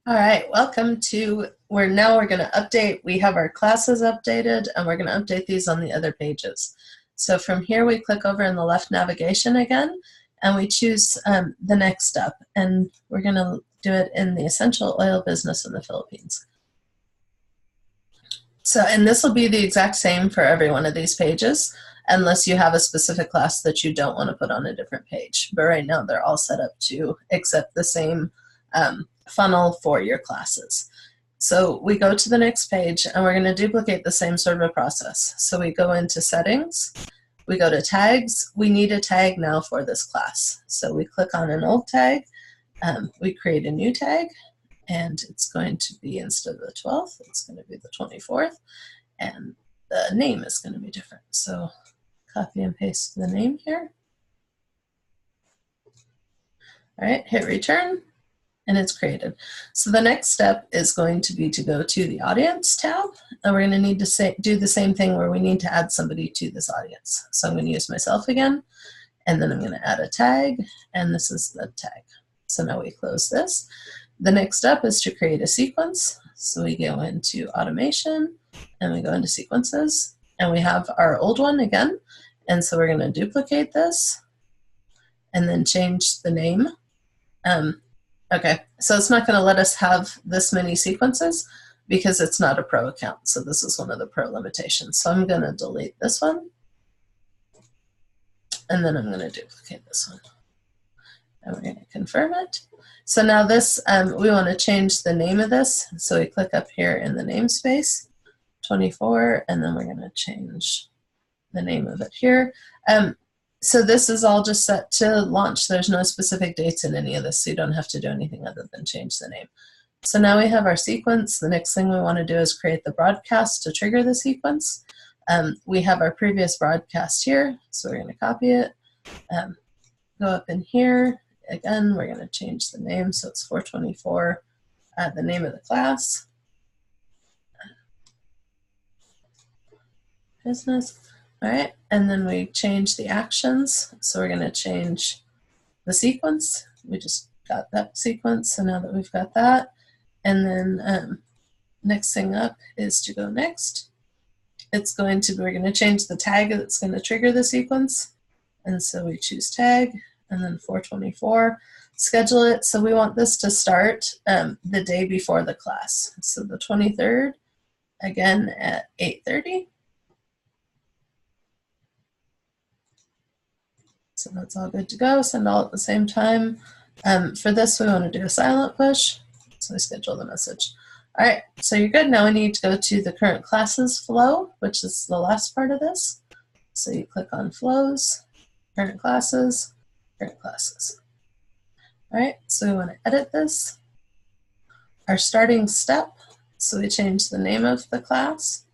All right, welcome to, we're going to update, we have our classes updated and we're going to update these on the other pages. So from here we click over in the left navigation again and we choose the next step, and we're going to do it in the essential oil business in the Philippines. So, and this will be the exact same for every one of these pages unless you have a specific class that you don't want to put on a different page. But right now they're all set up to accept the same funnel for your classes. So we go to the next page and we're going to duplicate the same sort of a process. So we go into settings, we go to tags. We need a tag now for this class. So we click on an old tag, we create a new tag, and it's going to be, instead of the 12th, it's going to be the 24th, and the name is going to be different. So copy and paste the name here. All right, hit return, and it's created. So the next step is going to be to go to the audience tab, and we're going to need to do the same thing where we need to add somebody to this audience. So I'm going to use myself again, and then I'm going to add a tag, and this is the tag. So now we close this. The next step is to create a sequence. So we go into automation and we go into sequences, and we have our old one again. And so we're going to duplicate this and then change the name. Okay, so it's not going to let us have this many sequences because it's not a pro account. So this is one of the pro limitations. So I'm going to delete this one, and then I'm going to duplicate this one. And we're going to confirm it. So now this, we want to change the name of this. So we click up here in the namespace, 24, and then we're going to change the name of it here. So this is all just set to launch. There's no specific dates in any of this, so you don't have to do anything other than change the name. So now we have our sequence. The next thing we want to do is create the broadcast to trigger the sequence. We have our previous broadcast here, so we're going to copy it, go up in here. Again, we're going to change the name, so it's 424, the name of the class. Business. All right, and then we change the actions. So we're going to change the sequence. We just got that sequence, so now that we've got that. And then next thing up is to go next. It's going to, we're going to change the tag that's going to trigger the sequence. And so we choose tag, and then 424, schedule it. So we want this to start the day before the class. So the 23rd, again at 8:30. So that's all good to go, send all at the same time. For this, we want to do a silent push. So we schedule the message. All right, so you're good. Now we need to go to the current classes flow, which is the last part of this. So you click on flows, current classes, current classes. All right, so we want to edit this. Our starting step, so we change the name of the class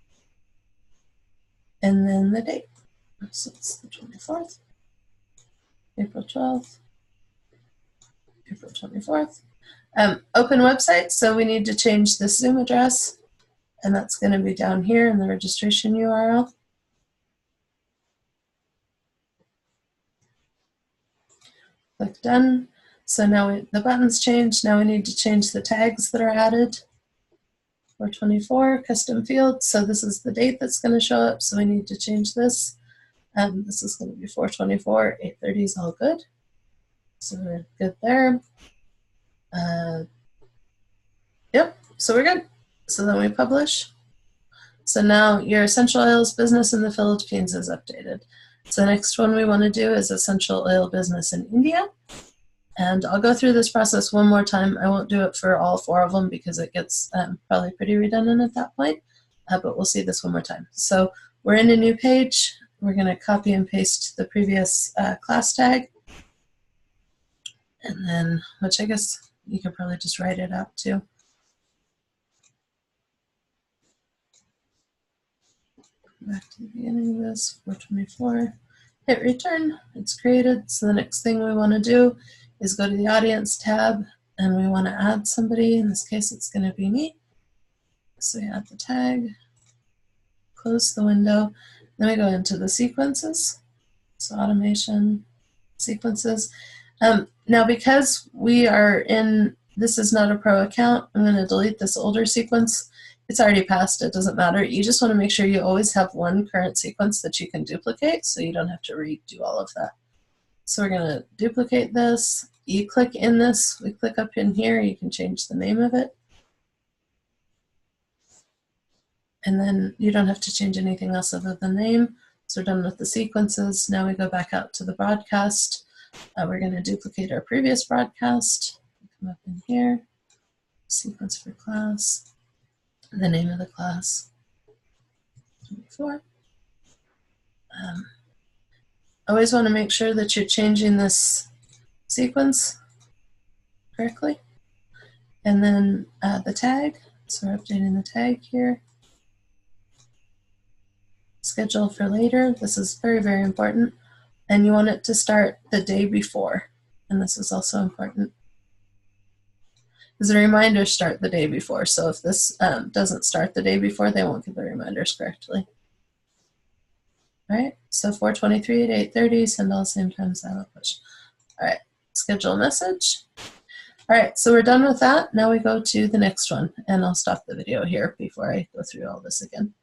and then the date. So it's the 24th, April 12th, April 24th. Open website, so we need to change the Zoom address, and that's going to be down here in the registration URL. Click done. So now the button's changed. Now we need to change the tags that are added. 424, custom field. So this is the date that's going to show up. So we need to change this. This is going to be 424. 8:30 is all good. So we're good there. Yep, so we're good. So then we publish. So now your essential oils business in the Philippines is updated. So the next one we want to do is essential oil business in India. And I'll go through this process one more time. I won't do it for all 4 of them because it gets probably pretty redundant at that point, but we'll see this one more time. So we're in a new page. We're going to copy and paste the previous class tag. And then, which I guess you could probably just write it out too. Back to the beginning of this, 424, hit return, it's created. So the next thing we want to do is go to the audience tab, and we want to add somebody. In this case, it's going to be me. So we add the tag, close the window, then we go into the sequences. So automation, sequences. Now because we are in this is not a pro account. I'm going to delete this older sequence. It's already passed, it doesn't matter. You just want to make sure you always have one current sequence that you can duplicate so you don't have to redo all of that. So we're going to duplicate this. You click in this, we click up in here, you can change the name of it. And then you don't have to change anything else other than name. So we're done with the sequences. Now we go back out to the broadcast. We're going to duplicate our previous broadcast. Come up in here, sequence for class, the name of the class, 24. Always want to make sure that you're changing this sequence correctly. And then the tag, so we're updating the tag here. Schedule for later, this is very, very important. And you want it to start the day before. And this is also important. Because the reminders start the day before. So if this doesn't start the day before, they won't get the reminders correctly. All right, so 4:23 at 8:30, send all same times out push. All right, schedule a message. All right, so we're done with that. Now we go to the next one, and I'll stop the video here before I go through all this again.